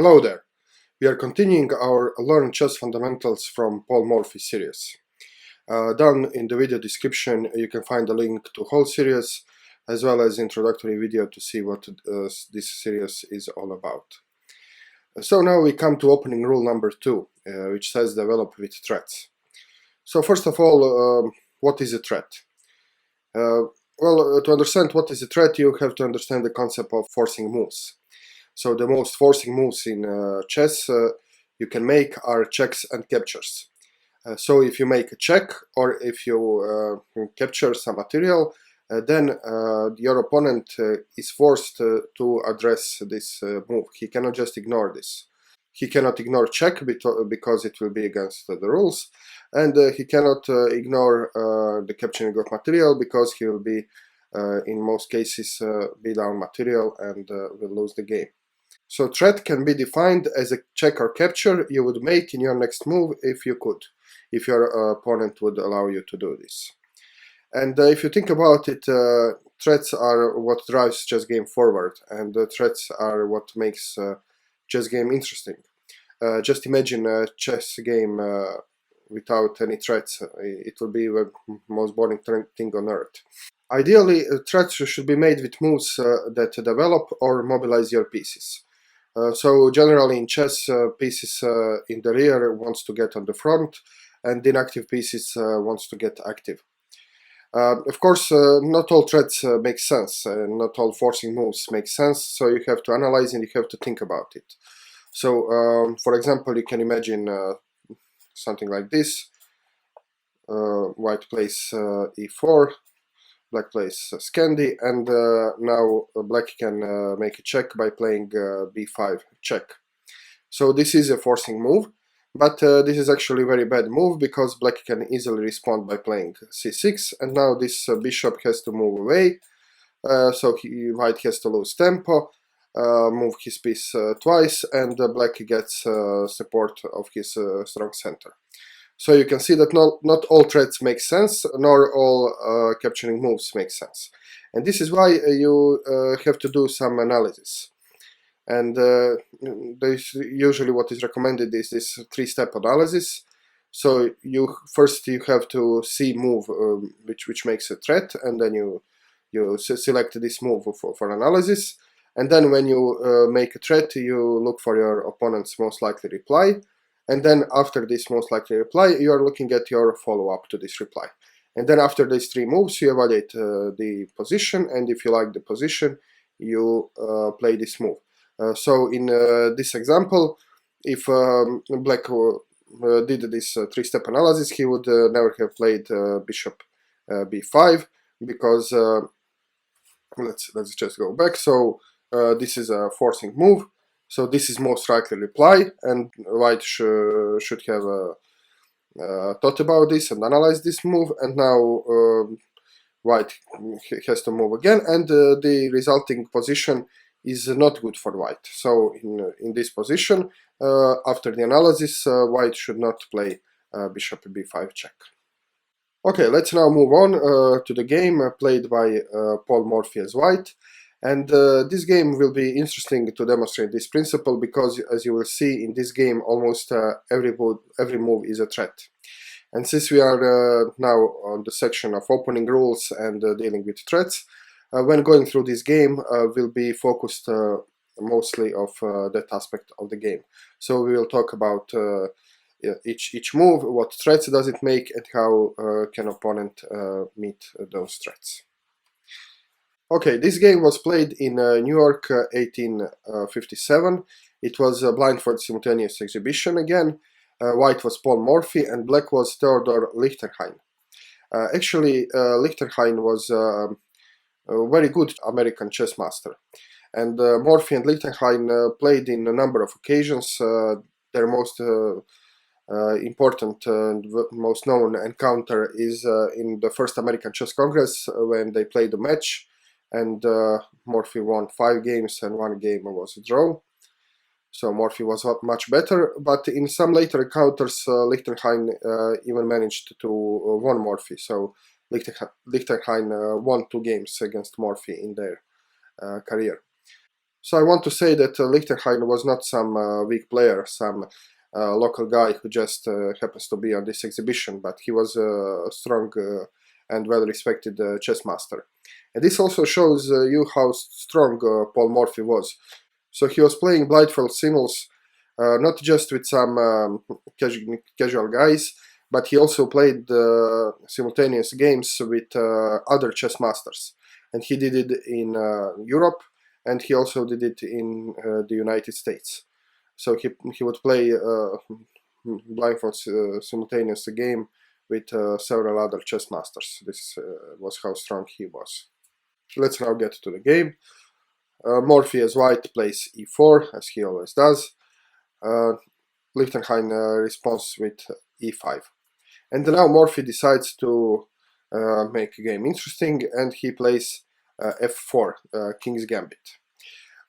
Hello there. We are continuing our Learn Chess Fundamentals from Paul Morphy series. Down in the video description you can find a link to whole series as well as introductory video to see what this series is all about. So now we come to opening rule number 2, which says develop with threats. So first of all, what is a threat? To understand what is a threat, you have to understand the concept of forcing moves. So the most forcing moves in chess you can make are checks and captures. So if you make a check or if you capture some material, then your opponent is forced to address this move. He cannot just ignore this. He cannot ignore check because it will be against the rules, and he cannot ignore the capturing of material because he will be, in most cases, be down material and will lose the game. So threat can be defined as a check or capture you would make in your next move if you could, if your opponent would allow you to do this. And if you think about it, threats are what drives chess game forward, and threats are what makes chess game interesting. Just imagine a chess game without any threats. It will be the most boring thing on earth. Ideally, threats should be made with moves that develop or mobilize your pieces. So generally in chess, pieces in the rear wants to get on the front, and inactive pieces wants to get active. Of course, not all threats make sense, not all forcing moves make sense, so you have to analyze and you have to think about it. So, for example, you can imagine something like this. White plays e4, black plays Scandi, and now black can make a check by playing b5 check. So this is a forcing move, but this is actually a very bad move because black can easily respond by playing c6, and now this bishop has to move away, so white has to lose tempo, move his piece twice, and black gets support of his strong center. So you can see that not all threats make sense, nor all capturing moves make sense. And this is why you have to do some analysis. And usually what is recommended is this three-step analysis. So first you have to see move which makes a threat, and then you select this move for analysis. And then when you make a threat, you look for your opponent's most likely reply. And then after this most likely reply, you are looking at your follow-up to this reply. And then after these three moves, you evaluate the position, and if you like the position, you play this move. So in this example, if black did this three-step analysis, he would never have played bishop b5, because let's just go back. So this is a forcing move. So this is most likely reply, and white should have thought about this and analyzed this move, and now white has to move again, and the resulting position is not good for white. So in this position, after the analysis, white should not play bishop b5 check. Okay, let's now move on to the game played by Paul Morphy as white. And this game will be interesting to demonstrate this principle because, as you will see, in this game almost every move is a threat. And since we are now on the section of opening rules and dealing with threats, when going through this game we'll be focused mostly of that aspect of the game. So we will talk about each move, what threats does it make, and how can opponent meet those threats. Okay, this game was played in New York 1857. It was a blindfold simultaneous exhibition again. White was Paul Morphy and black was Theodore Lichtenhein. Actually, Lichtenhein was a very good American chess master. And Morphy and Lichtenhein played in a number of occasions. Their most important and most known encounter is in the first American Chess Congress when they played a match. And Morphy won 5 games and 1 game was a draw. So Morphy was much better, but in some later encounters Lichtenhein even managed to won Morphy. So Lichtenhein won 2 games against Morphy in their career. So I want to say that Lichtenhein was not some weak player, some local guy who just happens to be on this exhibition, but he was a strong and well-respected chess master. And this also shows you how strong Paul Morphy was. So he was playing blindfold simuls not just with some casual guys, but he also played simultaneous games with other chess masters. And he did it in Europe, and he also did it in the United States. So he would play blindfold simultaneous game with several other chess masters. This was how strong he was. Let's now get to the game. Morphy as white plays e4, as he always does. Lichtenhein responds with e5. And now Morphy decides to make the game interesting, and he plays f4, King's Gambit.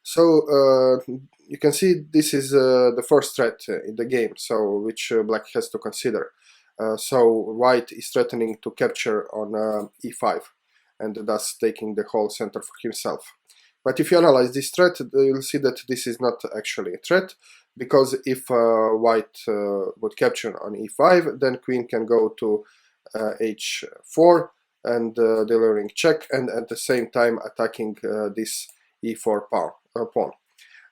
So you can see this is the first threat in the game, so which black has to consider. So white is threatening to capture on e5, and thus taking the whole center for himself. But if you analyze this threat, you'll see that this is not actually a threat, because if white would capture on e5, then queen can go to h4 and delivering check, and at the same time attacking this e4 pawn.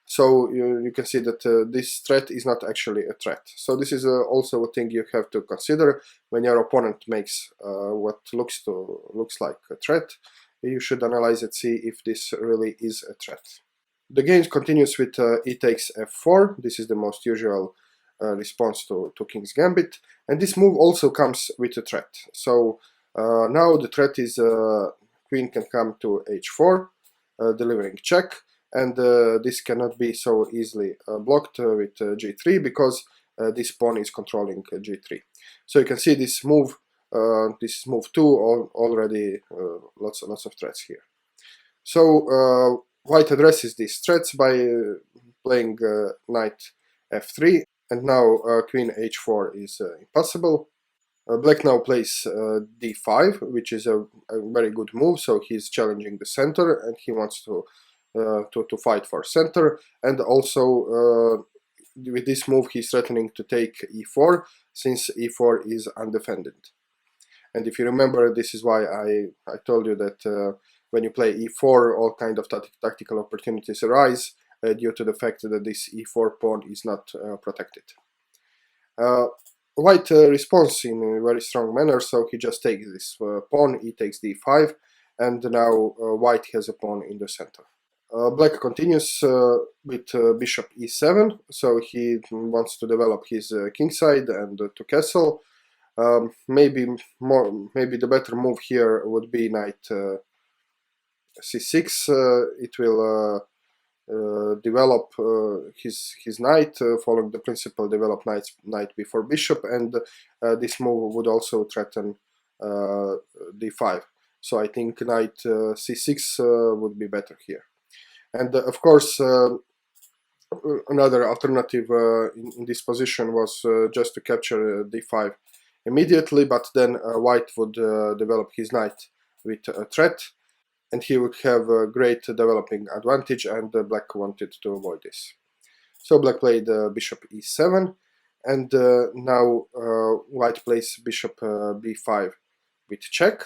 So you can see that this threat is not actually a threat. So this is also a thing you have to consider when your opponent makes what looks like a threat. You should analyze it, see if this really is a threat. The game continues with e takes f4. This is the most usual response to King's Gambit, and this move also comes with a threat. So now the threat is queen can come to h4, delivering check, and this cannot be so easily blocked with g3, because this pawn is controlling g3. So you can see this move move 2 already lots of threats here. So white addresses these threats by playing knight f3, and now queen h4 is impossible. Black now plays d5, which is a very good move, so he's challenging the center and he wants to fight for center, and also with this move he's threatening to take e4, since e4 is undefended. And if you remember, this is why I told you that when you play e4, all kind of tactical opportunities arise due to the fact that this e4 pawn is not protected. White responds in a very strong manner, so he just takes this pawn, he takes d5, and now white has a pawn in the center. Black continues with bishop e7, so he wants to develop his king side and to castle. Maybe the better move here would be knight c6. It will develop his knight following the principle develop knight before bishop, and this move would also threaten d5. So I think knight c6 would be better here. And of course another alternative in this position was just to capture d5 immediately, but then white would develop his knight with a threat, and he would have a great developing advantage, and black wanted to avoid this. So black played bishop e7, and now white plays bishop b5 with check.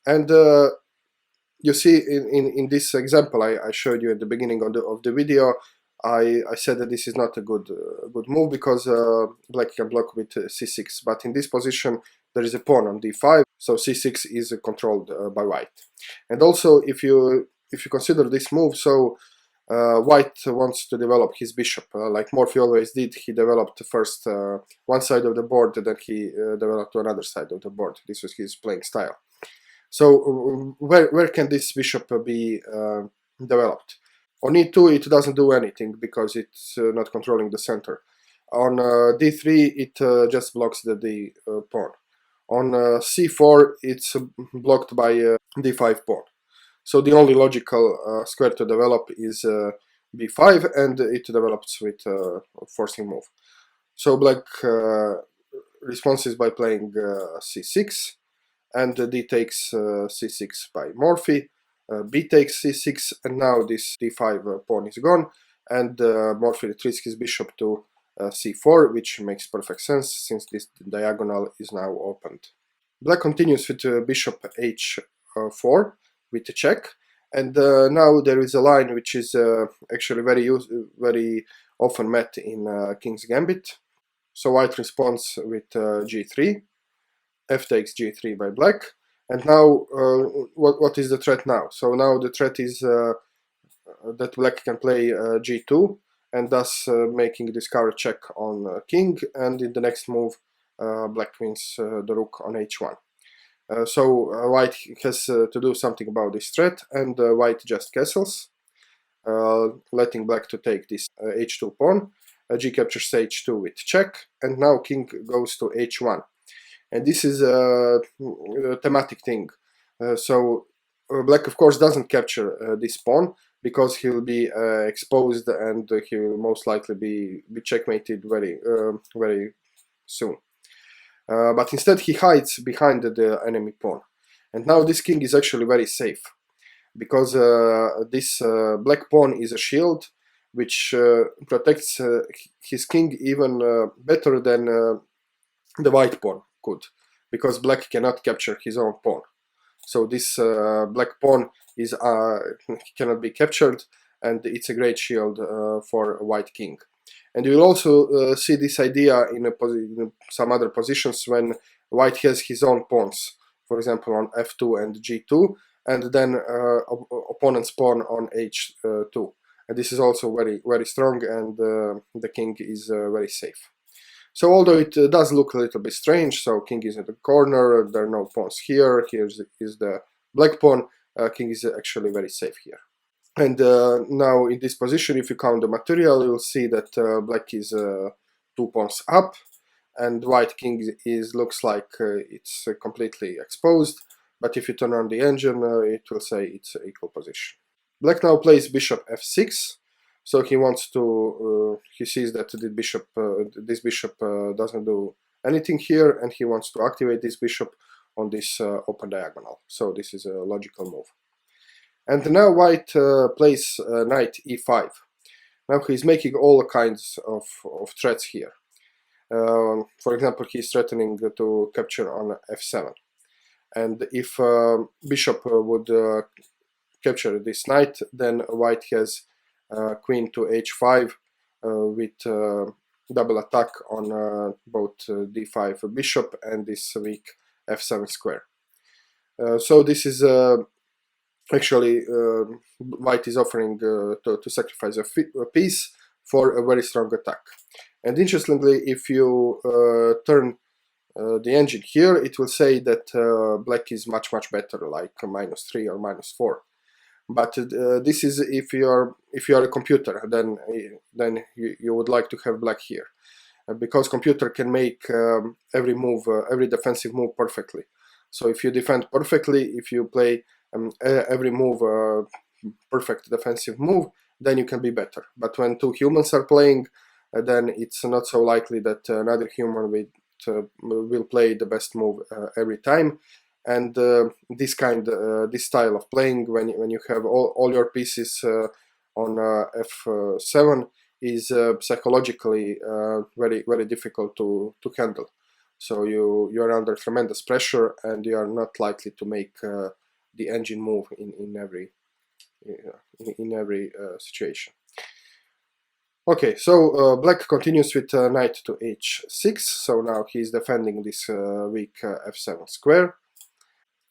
And you see in this example I showed you at the beginning of the video, I said that this is not a good move, because black can block with c6, but in this position there is a pawn on d5, so c6 is controlled by white. And also if you consider this move, so white wants to develop his bishop like Morphy always did. He developed first one side of the board, then he developed another side of the board. This was his playing style. So where can this bishop be developed? On e2 it doesn't do anything because it's not controlling the center. On d3 it just blocks the d pawn. On c4 it's blocked by d5 pawn. So the only logical square to develop is b5, and it develops with forcing move. So black responses by playing c6, and d takes c6 by Morphy. b takes c6, and now this d5 pawn is gone, and Morphy retreats his bishop to c4, which makes perfect sense since this diagonal is now opened. Black continues with bishop h4 with a check, and now there is a line which is actually very often met in King's Gambit. So white responds with g3, f takes g3 by black, and now what is the threat now? So now the threat is that black can play g2, and thus making this cover check on king, and in the next move black wins the rook on h1. So white has to do something about this threat, and white just castles, letting black to take this h2 pawn. G captures h2 with check, and now king goes to h1. And this is a thematic thing. So black of course doesn't capture this pawn, because he will be exposed, and he will most likely be checkmated very soon. But instead he hides behind the enemy pawn. And now this king is actually very safe, because this black pawn is a shield which protects his king even better than the white pawn could, because black cannot capture his own pawn. So this black pawn is cannot be captured, and it's a great shield for a white king. And you will also see this idea in some other positions when white has his own pawns, for example on f2 and g2, and then opponent's pawn on h2. And this is also very strong, and the king is very safe. So although it does look a little bit strange, so king is in the corner, there are no pawns here, here is the black pawn, king is actually very safe here. And now in this position, if you count the material, you'll see that black is 2 pawns up, and white king looks like it's completely exposed, but if you turn on the engine, it will say it's equal position. Black now plays bishop f6, so he wants to, he sees that this bishop doesn't do anything here, and he wants to activate this bishop on this open diagonal. So this is a logical move. And now white plays knight e5. Now he's making all kinds of threats here. For example, he's threatening to capture on f7. And if bishop would capture this knight, then white has queen to h5 with double attack on both d5 bishop and this weak f7 square. So this is actually white is offering to sacrifice a piece for a very strong attack. And interestingly, if you turn the engine here, it will say that black is much better, like -3 or -4. But this is if you are a computer, then you would like to have black here, because computer can make every move, every defensive move perfectly. So if you defend perfectly, if you play every move perfect defensive move, then you can be better. But when two humans are playing, then it's not so likely that another human will play the best move every time. And this style of playing, when you have all your pieces on f7, is psychologically very difficult to handle. So you are under tremendous pressure, and you are not likely to make the engine move in every situation. Okay, so black continues with knight to h6. So now he is defending this weak f7 square.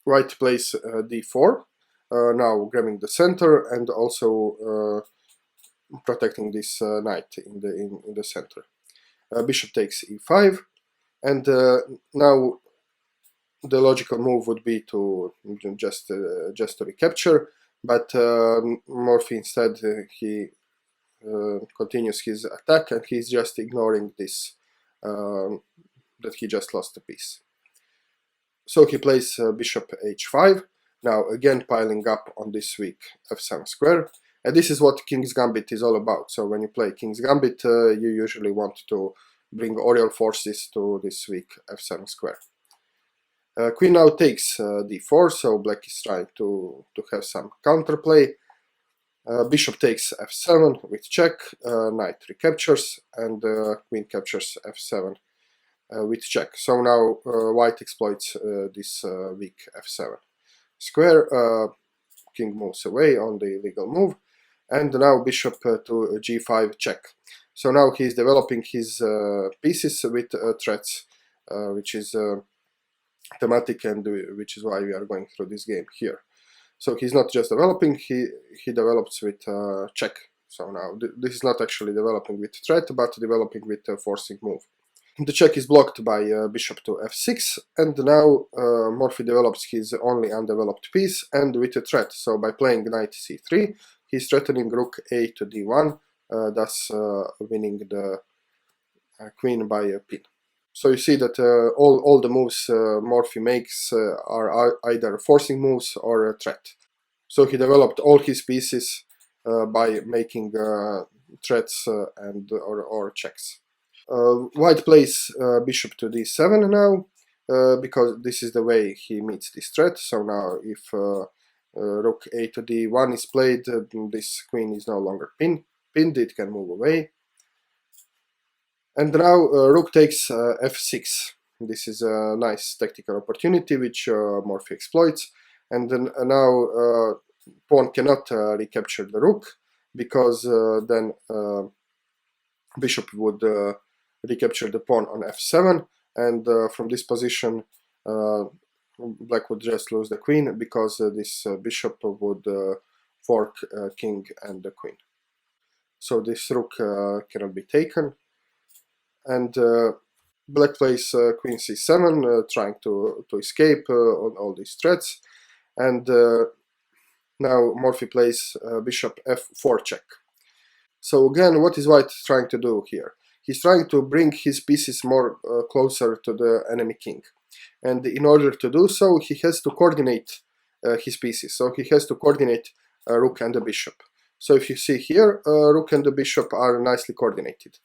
White plays d4, now grabbing the center and also protecting this knight in the center. Bishop takes e5, and now the logical move would be to just to recapture, but Morphy instead he continues his attack, and he's just ignoring this that he just lost a piece. So he plays bishop h5, now again piling up on this weak f7 square, and this is what King's Gambit is all about. So when you play King's Gambit, you usually want to bring aerial forces to this weak f7 square. Queen now takes d4, so black is trying to have some counterplay. Bishop takes f7 with check, knight recaptures, and queen captures f7 with check. So now white exploits this weak f7 square. King moves away on the legal move, and now bishop to g5 check. So now he's developing his pieces with threats, which is thematic, and which is why we are going through this game here. So he's not just developing, he develops with check. So now this is not actually developing with threat, but developing with forcing move. The check is blocked by bishop to f6, and now Morphy develops his only undeveloped piece, and with a threat. So by playing knight c3, he's threatening rook a to d1, thus winning the queen by a pin. So you see that all the moves Morphy makes are either forcing moves or a threat. So he developed all his pieces by making threats and or checks. White plays bishop to d7 now, because this is the way he meets this threat. So now if rook a to d1 is played, this queen is no longer pinned, it can move away. And now rook takes f6. This is a nice tactical opportunity which Morphy exploits. And then now pawn cannot recapture the rook, because then bishop would recapture the pawn on f7, and from this position black would just lose the queen, because this bishop would fork king and the queen. So this rook cannot be taken. And black plays queen c7, trying to escape on all these threats. And now Morphy plays bishop f4 check. So again, what is white trying to do here? He's trying to bring his pieces more closer to the enemy king. And in order to do so, he has to coordinate his pieces. So he has to coordinate rook and the bishop. So if you see here, rook and the bishop are nicely coordinated.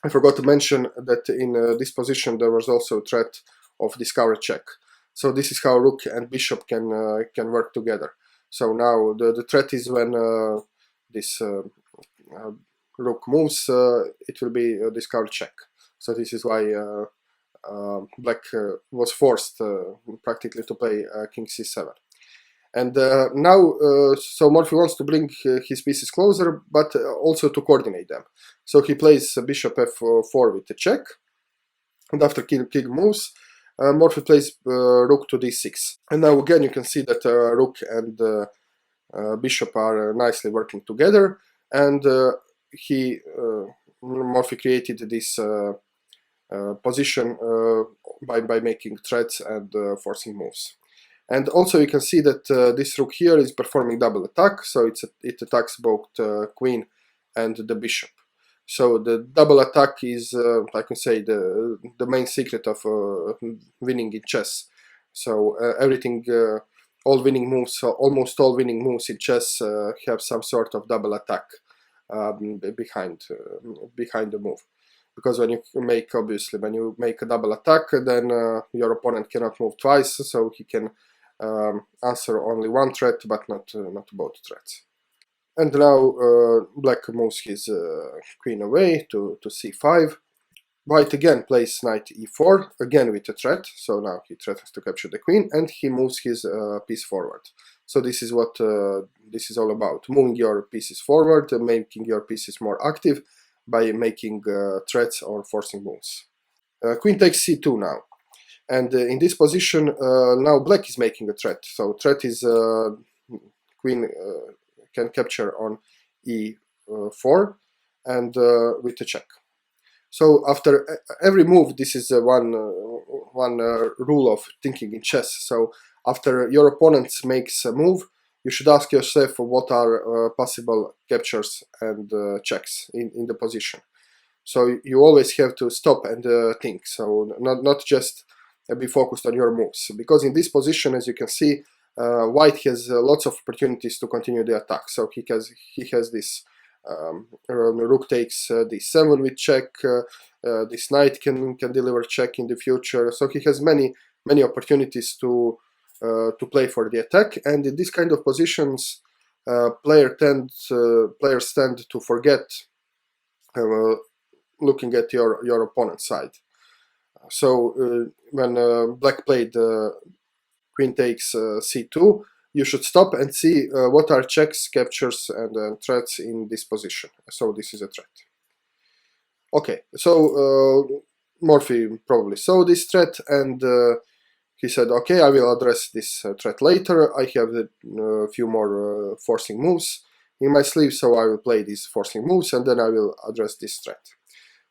I forgot to mention that in this position there was also a threat of discover check. So this is how rook and bishop can work together. So now the threat is when this rook moves, it will be a discover check. So this is why black was forced practically to play king c7. And now, so Morphy wants to bring his pieces closer, but also to coordinate them. So he plays bishop f4 with a check, and after king moves, Morphy plays rook to d6. And now again you can see that rook and bishop are nicely working together, and Morphy created this position by making threats and forcing moves. And also you can see that this rook here is performing double attack, so it attacks both queen and the bishop. So the double attack is, I can say, the main secret of winning in chess. So everything, all winning moves, almost all winning moves in chess have some sort of double attack behind the move. Because when you make a double attack, then your opponent cannot move twice, so he can answer only one threat, but not both threats. And now black moves his queen away to c5. White again plays knight e4, again with a threat, so now he threatens to capture the queen, and he moves his piece forward. So this is what this is all about, moving your pieces forward, making your pieces more active by making threats or forcing moves. Queen takes c2 now. And in this position, now black is making a threat. So threat is queen can capture on e4 and with a check. So after every move, this is one rule of thinking in chess. So after your opponent makes a move, you should ask yourself what are possible captures and checks in the position. So you always have to stop and think. So not just be focused on your moves, because in this position, as you can see, white has lots of opportunities to continue the attack. So he has this rook takes d7 with check, this knight can deliver check in the future. So he has many opportunities to play for the attack, and in this kind of positions, players tend to forget looking at your opponent's side. So when black played queen takes c2, you should stop and see what are checks, captures, and threats in this position. So this is a threat. Okay, so Morphy probably saw this threat, and he said, okay, I will address this threat later. I have a few more forcing moves in my sleeve, so I will play these forcing moves, and then I will address this threat.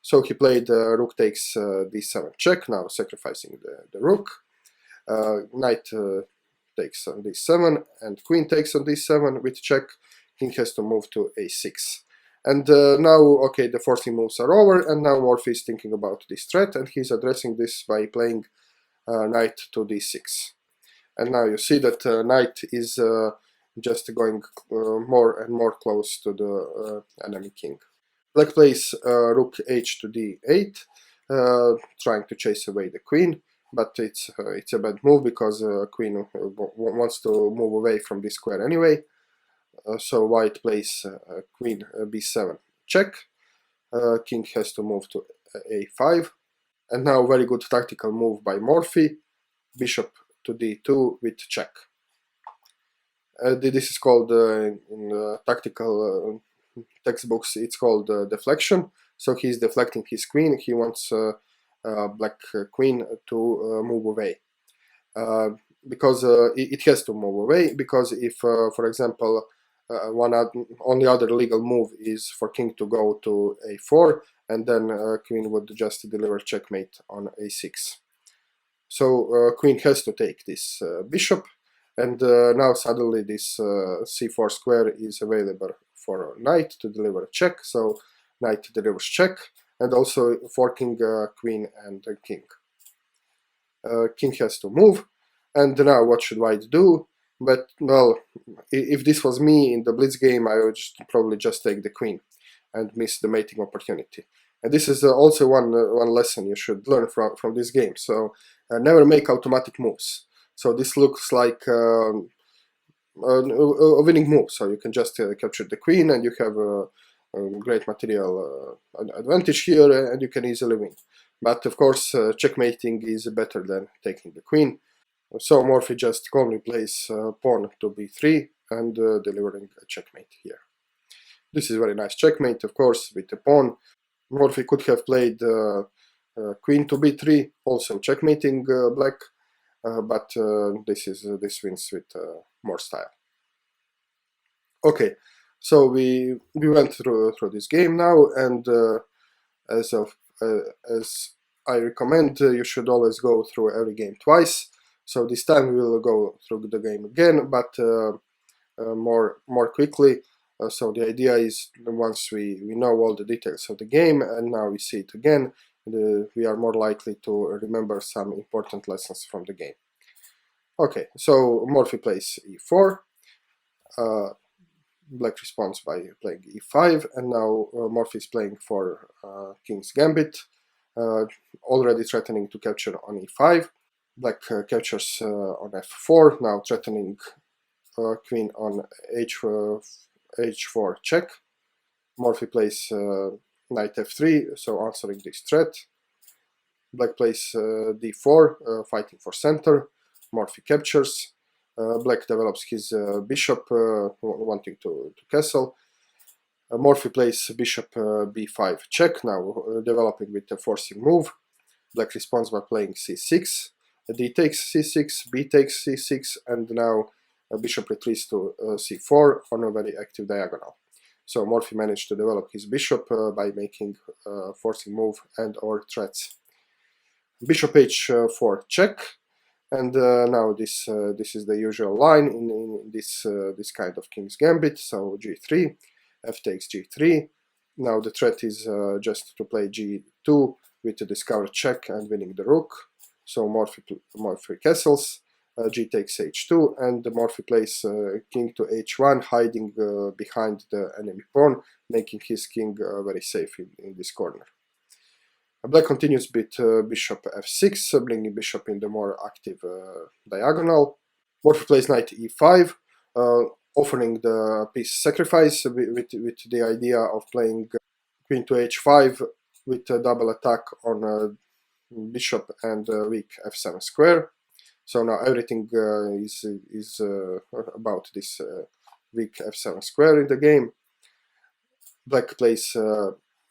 So he played rook takes d7 check, now sacrificing the rook. Knight takes on d7, and queen takes on d7 with check. King has to move to a6. And now, okay, the forcing moves are over, and now Morphy is thinking about this threat, and he's addressing this by playing knight to d6. And now you see that knight is just going more and more close to the enemy king. Black plays rook h to d8, trying to chase away the queen, but it's a bad move because queen wants to move away from this square anyway. So white plays queen b7 check, king has to move to a5, and now very good tactical move by Morphy, bishop to d2 with check. This is called in tactical textbooks, it's called deflection. So he's deflecting his queen, he wants black queen to move away. Because it has to move away, because if, for example, only other legal move is for king to go to a4, and then queen would just deliver checkmate on a6. So queen has to take this bishop, and now suddenly this c4 square is available for knight to deliver a check, so knight delivers check, and also forking queen and king. King has to move, and now what should white do? But, well, if this was me in the blitz game, I would probably just take the queen and miss the mating opportunity. And this is also one lesson you should learn from this game. So never make automatic moves. So this looks like a winning move. So you can just capture the queen, and you have a great material advantage here, and you can easily win. But of course, checkmating is better than taking the queen. So Morphy just calmly plays pawn to b3 and delivering a checkmate here. This is very nice checkmate, of course, with the pawn. Morphy could have played queen to b3, also checkmating black, but this wins with more style. Okay, so we went through this game now, and as I recommend, you should always go through every game twice. So this time we will go through the game again, but more quickly. So the idea is, once we know all the details of the game and now we see it again, we are more likely to remember some important lessons from the game. Okay, so Morphy plays e4, black responds by playing e5, and now Morphy is playing for King's Gambit, already threatening to capture on e5. Black captures on f4, now threatening queen on h4 check. Morphy plays knight f3, so answering this threat. Black plays d4, fighting for center. Morphy captures. Black develops his bishop, wanting to castle. Morphy plays bishop b5 check, now developing with a forcing move. Black responds by playing c6. D takes c6, b takes c6, and now bishop retreats to c4 on a very active diagonal. So Morphy managed to develop his bishop by making forcing move and or threats. Bishop h4 check, and now this is the usual line in this kind of King's Gambit. So g3, f takes g3. Now the threat is just to play g2 with a discovered check and winning the rook. So Morphy castles, g takes h2, and Morphy plays king to h1, hiding behind the enemy pawn, making his king very safe in this corner. Black continues with bishop f6, bringing bishop in the more active diagonal. Morphy plays knight e5, offering the piece sacrifice with the idea of playing queen to h5 with a double attack on bishop and weak f7 square. So now everything is about this weak f7 square in the game. Black plays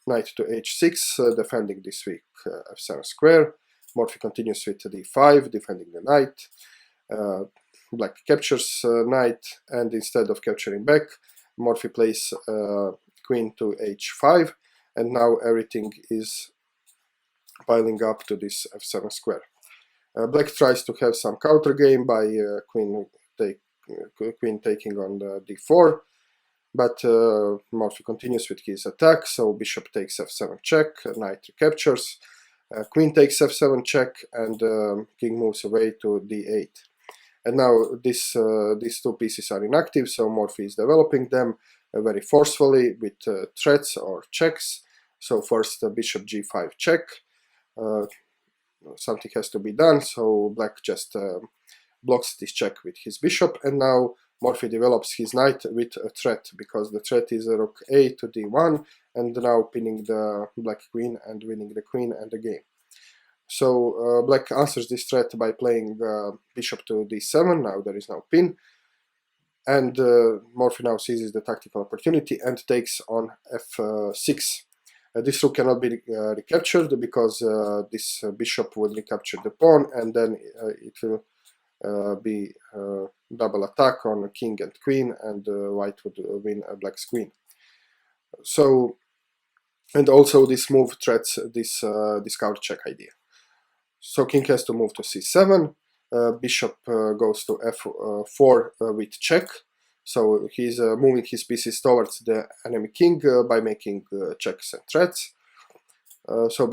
knight to h6, defending this weak f7 square. Morphy continues with d5, defending the knight. Black captures knight, and instead of capturing back, Morphy plays queen to h5, and now everything is piling up to this f7 square. Black tries to have some counter game by queen taking on the d4, but Morphy continues with his attack, so bishop takes f7 check, knight recaptures, queen takes f7 check, and king moves away to d8. And now these two pieces are inactive, so Morphy is developing them very forcefully with threats or checks. So first bishop g5 check, something has to be done, so Black just blocks this check with his bishop, and now Morphy develops his knight with a threat, because the threat is rook a to d1, and now pinning the black queen and winning the queen and the game. So Black answers this threat by playing bishop to d7, now there is no pin, and Morphy now seizes the tactical opportunity and takes on f6. This rook cannot be recaptured because this bishop would recapture the pawn, and then it will be double attack on king and queen, and white would win black's queen. So, and also this move threats this counter check idea. So king has to move to c7, bishop goes to f4 with check. So he's moving his pieces towards the enemy king by making checks and threats. So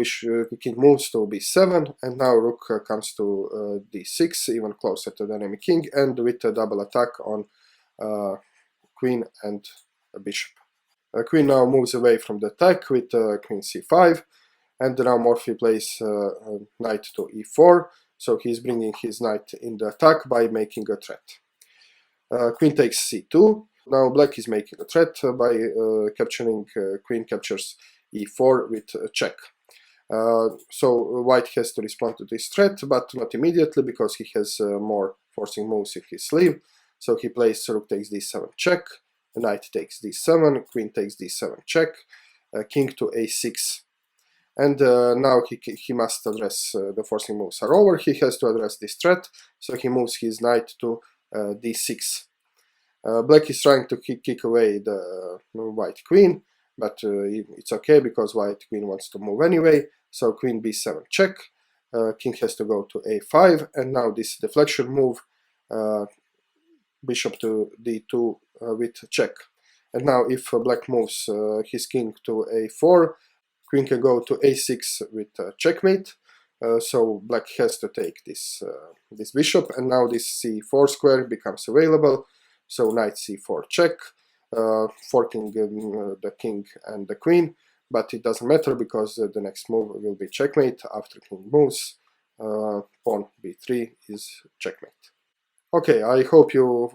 king moves to b7, and now rook comes to d6, even closer to the enemy king, and with a double attack on queen and bishop. Queen now moves away from the attack with queen c5, and now Morphy plays knight to e4, so he's bringing his knight in the attack by making a threat. Queen takes c2, now Black is making a threat by capturing queen captures e4 with a check. So white has to respond to this threat, but not immediately, because he has more forcing moves in his sleeve. So he plays rook takes d7 check, knight takes d7, queen takes d7 check, king to a6. And now he must address the forcing moves are over. He has to address this threat, so he moves his knight to d6. Black is trying to kick away the white queen, but it's okay because white queen wants to move anyway. So queen b7 check, king has to go to a5, and now this deflection move, bishop to d2 with check. And now if Black moves his king to a4, queen can go to a6 with checkmate. So Black has to take this bishop, and now this c4 square becomes available. So knight c4 check, forking the king and the queen, but it doesn't matter because the next move will be checkmate. After king moves, pawn b3 is checkmate. Okay, I hope you'll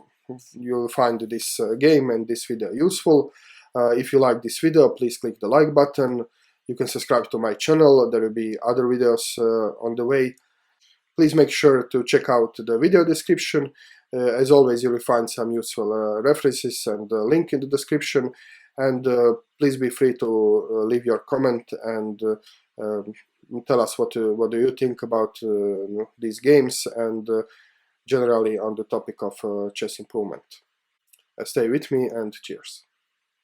find this game and this video useful. If you like this video, please click the like button. You can subscribe to my channel, there will be other videos on the way. Please make sure to check out the video description. As always, you will find some useful references and link in the description. And please be free to leave your comment and tell us what do you think about these games and generally on the topic of chess improvement. Stay with me and cheers.